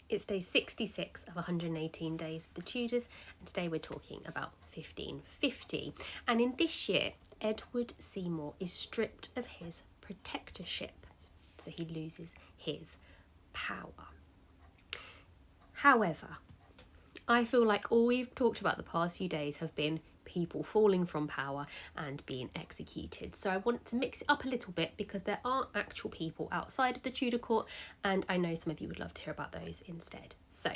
It's day 66 of 118 days for the Tudors, and today we're talking about 1550. And in this year, Edward Seymour is stripped of his protectorship, so he loses his power. However, I feel like all we've talked about the past few days have been people falling from power and being executed. So I want to mix it up a little bit because there are actual people outside of the Tudor court, and I know some of you would love to hear about those instead. So,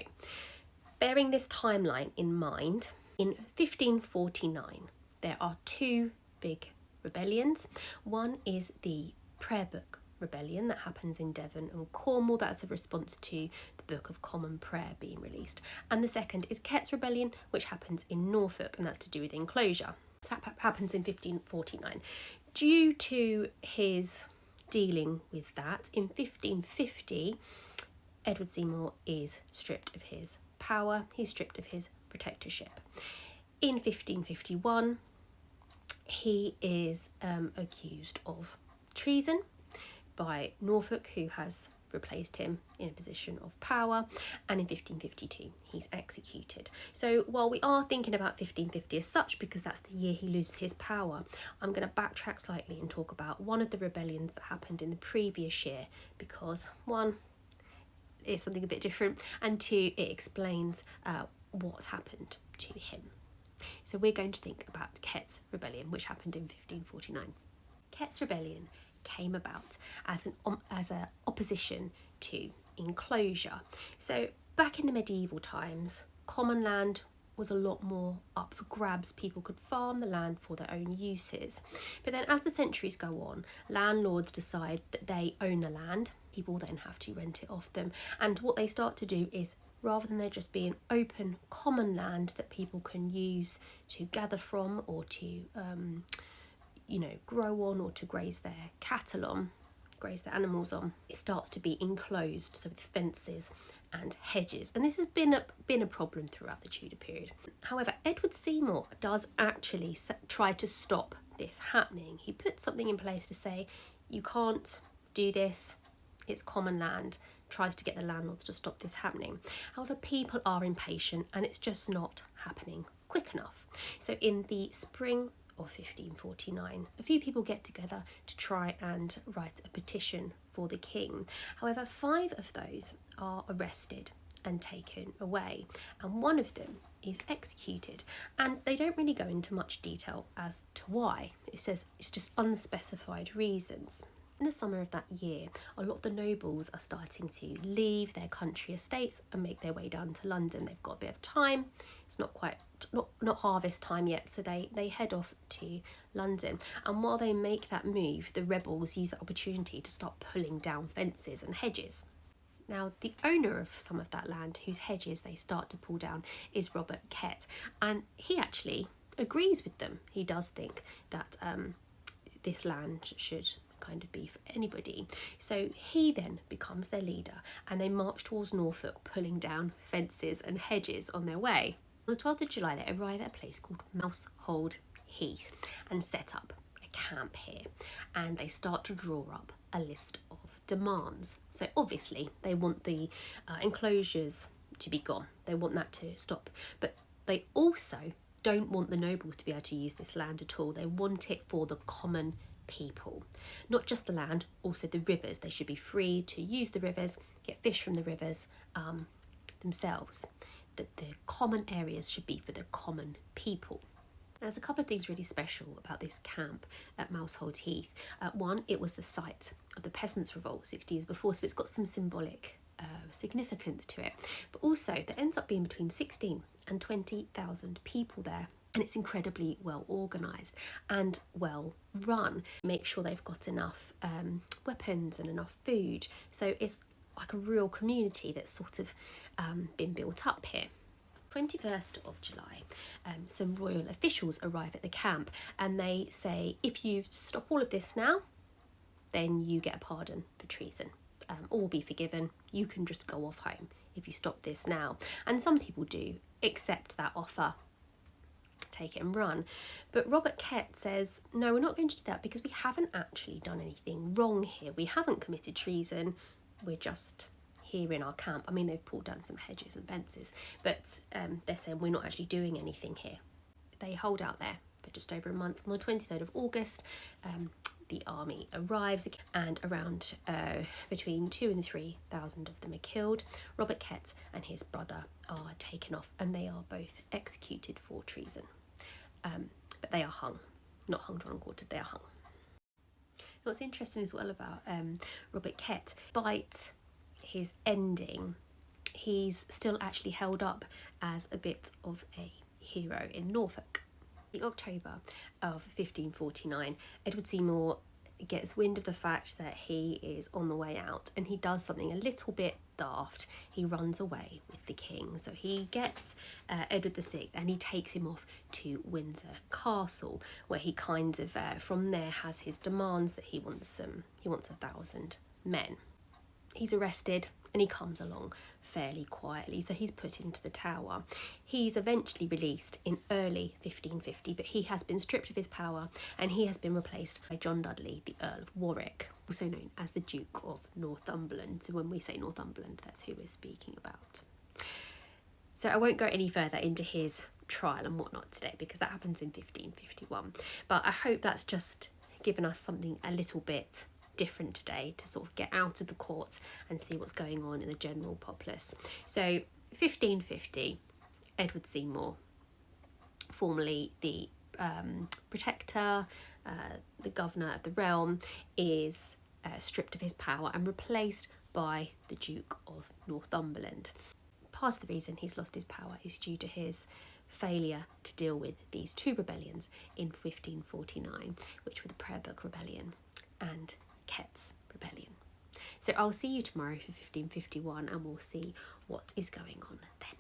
bearing this timeline in mind, in 1549 there are two big rebellions. One is the Prayer Book Rebellion that happens in Devon and Cornwall. That's a response to the Book of Common Prayer being released. And the second is Kett's Rebellion, which happens in Norfolk, and that's to do with enclosure. So that happens in 1549. Due to his dealing with that, in 1550, Edward Seymour is stripped of his power. He's stripped of his protectorship. In 1551, he is accused of treason by Norfolk, who has replaced him in a position of power, and in 1552 he's executed. So while we are thinking about 1550 as such, because that's the year he loses his power, I'm going to backtrack slightly and talk about one of the rebellions that happened in the previous year, because one, it's something a bit different, and two, it explains what's happened to him. So we're going to think about Kett's Rebellion, which happened in 1549. Kett's Rebellion came about as an opposition to enclosure. So back in the medieval times, common land was a lot more up for grabs. People could farm the land for their own uses. But then as the centuries go on, landlords decide that they own the land. People then have to rent it off them. And what they start to do is, rather than there just being open common land that people can use to gather from or to grow on or to graze their cattle on, graze their animals on, it starts to be enclosed, so with fences and hedges. And this has been a problem throughout the Tudor period. However, Edward Seymour does actually try to stop this happening. He puts something in place to say, you can't do this, it's common land, tries to get the landlords to stop this happening. However, people are impatient and it's just not happening quick enough. So in the spring of 1549, a few people get together to try and write a petition for the king. However, 5 of those are arrested and taken away, and one of them is executed. And they don't really go into much detail as to why. It says it's just unspecified reasons. In the summer of that year, a lot of the nobles are starting to leave their country estates and make their way down to London. They've got a bit of time. It's not harvest time yet, so they head off to London. And while they make that move, the rebels use that opportunity to start pulling down fences and hedges. Now, the owner of some of that land, whose hedges they start to pull down, is Robert Kett, and he actually agrees with them. He does think that this land should kind of be for anybody. So he then becomes their leader, and they march towards Norfolk, pulling down fences and hedges on their way. On the 12th of July, they arrive at a place called Mousehold Heath and set up a camp here, and they start to draw up a list of demands. So obviously they want the enclosures to be gone. They want that to stop, but they also don't want the nobles to be able to use this land at all. They want it for the common people, not just the land, also the rivers. They should be free to use the rivers, get fish from the rivers themselves. That the common areas should be for the common people. There's a couple of things really special about this camp at Mousehold Heath. One, it was the site of the Peasants' Revolt 60 years before, so it's got some symbolic significance to it. But also, there ends up being between 16 and 20,000 people there. And it's incredibly well organised and well run. Make sure they've got enough weapons and enough food. So it's like a real community that's sort of been built up here. 21st of July, some royal officials arrive at the camp, and they say, if you stop all of this now, then you get a pardon for treason. All will be forgiven. You can just go off home if you stop this now. And some people do accept that offer, take it and run. But Robert Kett says, no, we're not going to do that because we haven't actually done anything wrong here. We haven't committed treason. We're just here in our camp. I mean, they've pulled down some hedges and fences, but they're saying we're not actually doing anything here. They hold out there for just over a month. On the 23rd of August, the army arrives, and around between 2,000 and 3,000 of them are killed. Robert Kett and his brother are taken off, and they are both executed for treason. But they are hung, not hung, drawn, and quartered, they are hung. What's interesting as well about Robert Kett, despite his ending, he's still actually held up as a bit of a hero in Norfolk. In October of 1549, Edward Seymour gets wind of the fact that he is on the way out, and he does something a little bit daft. He runs away with the king. So he gets Edward VI and he takes him off to Windsor Castle, where he kind of from there has his demands that he wants 1,000 men. He's arrested and he comes along fairly quietly, so he's put into the Tower. He's eventually released in early 1550, but he has been stripped of his power and he has been replaced by John Dudley, the Earl of Warwick, also known as the Duke of Northumberland. So when we say Northumberland, that's who we're speaking about. So I won't go any further into his trial and whatnot today, because that happens in 1551. But I hope that's just given us something a little bit different today to sort of get out of the court and see what's going on in the general populace. So 1550, Edward Seymour, formerly the protector, the governor of the realm, is stripped of his power and replaced by the Duke of Northumberland. Part of the reason he's lost his power is due to his failure to deal with these two rebellions in 1549, which were the Prayer Book Rebellion and Kett's Rebellion. So I'll see you tomorrow for 1551 and we'll see what is going on then.